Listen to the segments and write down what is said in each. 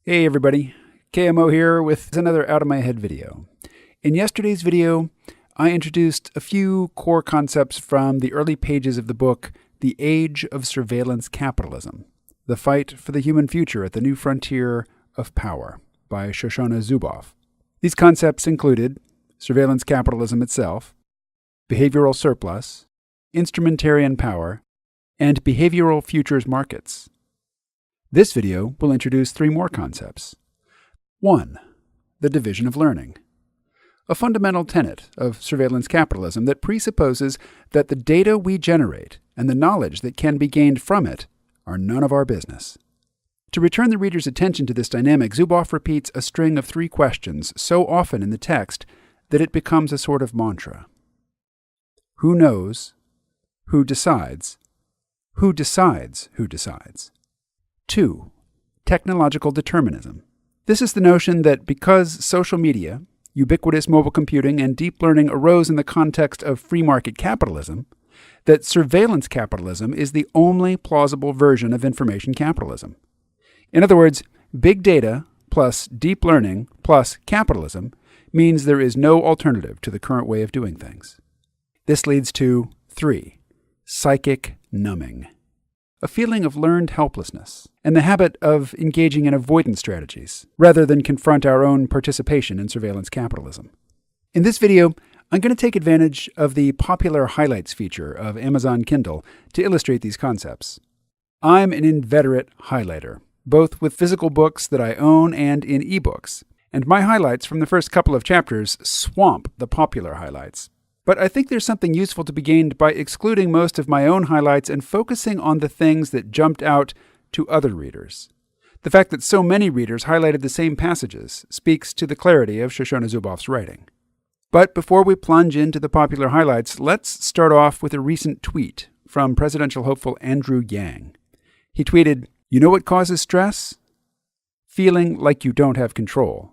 Hey everybody, KMO here with another Out of My Head video. In yesterday's video, I introduced a few core concepts from the early pages of the book The Age of Surveillance Capitalism, The Fight for the Human Future at the New Frontier of Power by Shoshana Zuboff. These concepts included surveillance capitalism itself, behavioral surplus, instrumentarian power, and behavioral futures markets. This video will introduce three more concepts. 1. The division of learning. A fundamental tenet of surveillance capitalism that presupposes that the data we generate and the knowledge that can be gained from it are none of our business. To return the reader's attention to this dynamic, Zuboff repeats a string of three questions so often in the text that it becomes a sort of mantra. Who knows? Who decides? Who decides who decides? 2. Technological determinism. This is the notion that because social media, ubiquitous mobile computing, and deep learning arose in the context of free market capitalism, that surveillance capitalism is the only plausible version of information capitalism. In other words, big data plus deep learning plus capitalism means there is no alternative to the current way of doing things. This leads to 3. Psychic numbing. A feeling of learned helplessness, and the habit of engaging in avoidance strategies, rather than confront our own participation in surveillance capitalism. In this video, I'm going to take advantage of the popular highlights feature of Amazon Kindle to illustrate these concepts. I'm an inveterate highlighter, both with physical books that I own and in ebooks, and my highlights from the first couple of chapters swamp the popular highlights. But I think there's something useful to be gained by excluding most of my own highlights and focusing on the things that jumped out to other readers. The fact that so many readers highlighted the same passages speaks to the clarity of Shoshana Zuboff's writing. But before we plunge into the popular highlights, let's start off with a recent tweet from presidential hopeful Andrew Yang. He tweeted, "You know what causes stress? Feeling like you don't have control.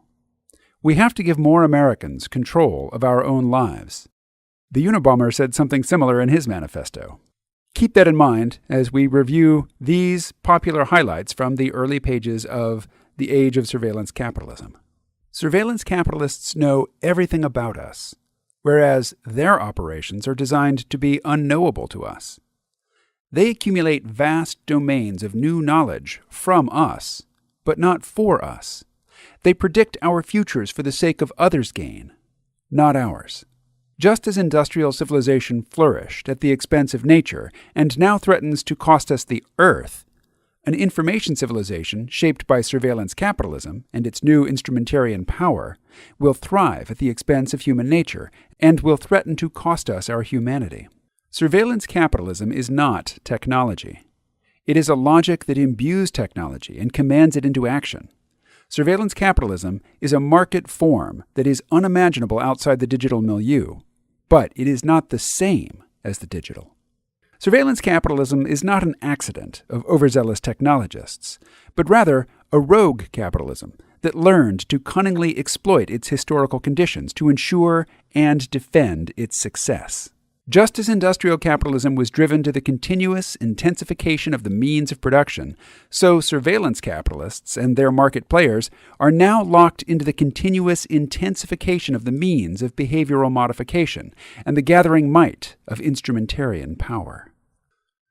We have to give more Americans control of our own lives." The Unabomber said something similar in his manifesto. Keep that in mind as we review these popular highlights from the early pages of The Age of Surveillance Capitalism. Surveillance capitalists know everything about us, whereas their operations are designed to be unknowable to us. They accumulate vast domains of new knowledge from us, but not for us. They predict our futures for the sake of others' gain, not ours. Just as industrial civilization flourished at the expense of nature and now threatens to cost us the earth, an information civilization shaped by surveillance capitalism and its new instrumentarian power will thrive at the expense of human nature and will threaten to cost us our humanity. Surveillance capitalism is not technology. It is a logic that imbues technology and commands it into action. Surveillance capitalism is a market form that is unimaginable outside the digital milieu, but it is not the same as the digital. Surveillance capitalism is not an accident of overzealous technologists, but rather a rogue capitalism that learned to cunningly exploit its historical conditions to ensure and defend its success. Just as industrial capitalism was driven to the continuous intensification of the means of production, so surveillance capitalists and their market players are now locked into the continuous intensification of the means of behavioral modification and the gathering might of instrumentarian power.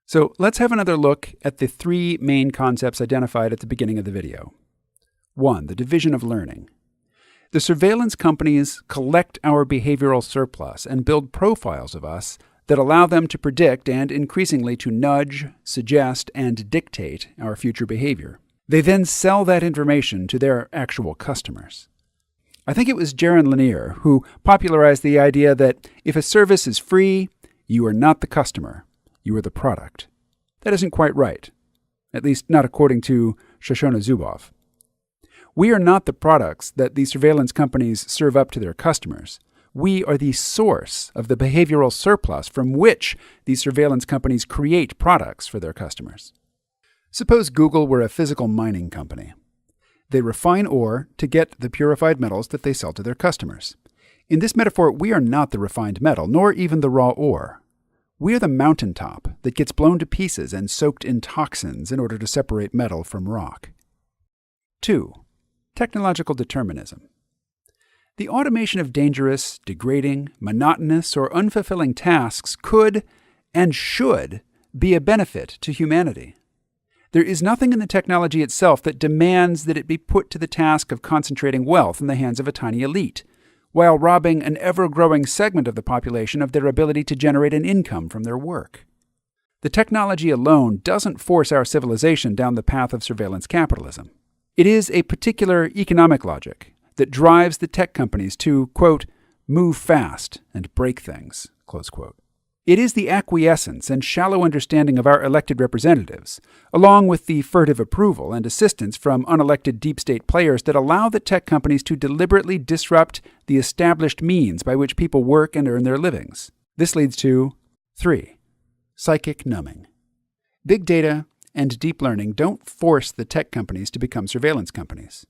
So let's have another look at the three main concepts identified at the beginning of the video. 1. The division of learning. The surveillance companies collect our behavioral surplus and build profiles of us that allow them to predict and increasingly to nudge, suggest, and dictate our future behavior. They then sell that information to their actual customers. I think it was Jaron Lanier who popularized the idea that if a service is free, you are not the customer, you are the product. That isn't quite right, at least not according to Shoshana Zuboff. We are not the products that the surveillance companies serve up to their customers. We are the source of the behavioral surplus from which these surveillance companies create products for their customers. Suppose Google were a physical mining company. They refine ore to get the purified metals that they sell to their customers. In this metaphor, we are not the refined metal, nor even the raw ore. We are the mountaintop that gets blown to pieces and soaked in toxins in order to separate metal from rock. 2. Technological determinism. The automation of dangerous, degrading, monotonous, or unfulfilling tasks could and should be a benefit to humanity. There is nothing in the technology itself that demands that it be put to the task of concentrating wealth in the hands of a tiny elite, while robbing an ever-growing segment of the population of their ability to generate an income from their work. The technology alone doesn't force our civilization down the path of surveillance capitalism. It is a particular economic logic that drives the tech companies to, quote, move fast and break things, close quote. It is the acquiescence and shallow understanding of our elected representatives, along with the furtive approval and assistance from unelected deep state players that allow the tech companies to deliberately disrupt the established means by which people work and earn their livings. This leads to 3. Psychic numbing. Big data and deep learning don't force the tech companies to become surveillance companies,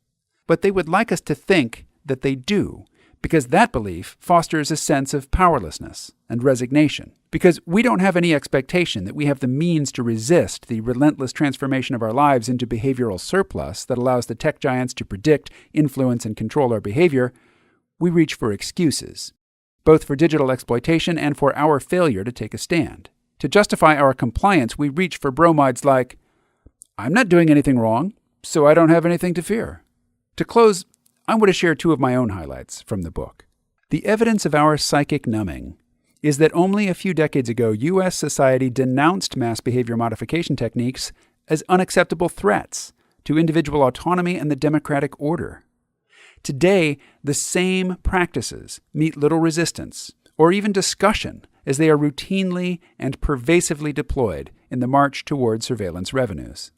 but they would like us to think that they do, because that belief fosters a sense of powerlessness and resignation, because we don't have any expectation that we have the means to resist the relentless transformation of our lives into behavioral surplus that allows the tech giants to predict, influence, and control our behavior. We reach for excuses, both for digital exploitation and for our failure to take a stand. To justify our compliance, we reach for bromides like, I'm not doing anything wrong, so I don't have anything to fear. To close, I want to share 2 of my own highlights from the book. The evidence of our psychic numbing is that only a few decades ago, U.S. society denounced mass behavior modification techniques as unacceptable threats to individual autonomy and the democratic order. Today, the same practices meet little resistance or even discussion as they are routinely and pervasively deployed in the march toward surveillance revenues.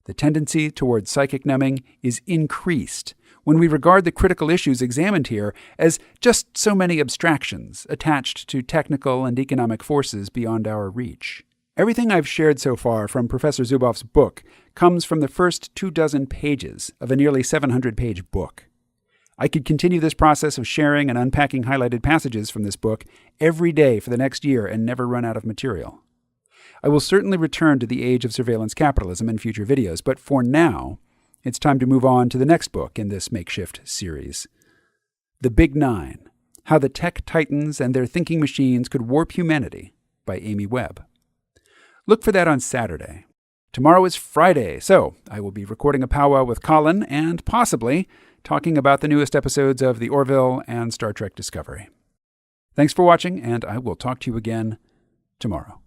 The tendency toward psychic numbing is increased when we regard the critical issues examined here as just so many abstractions attached to technical and economic forces beyond our reach. Everything I've shared so far from Professor Zuboff's book comes from the first 24 pages of a nearly 700-page book. I could continue this process of sharing and unpacking highlighted passages from this book every day for the next year and never run out of material. I will certainly return to the Age of Surveillance Capitalism in future videos, but for now, it's time to move on to the next book in this makeshift series. The Big Nine: How the Tech Titans and Their Thinking Machines Could Warp Humanity by Amy Webb. Look for that on Saturday. Tomorrow is Friday, so I will be recording a powwow with Colin and possibly talking about the newest episodes of The Orville and Star Trek Discovery. Thanks for watching, and I will talk to you again tomorrow.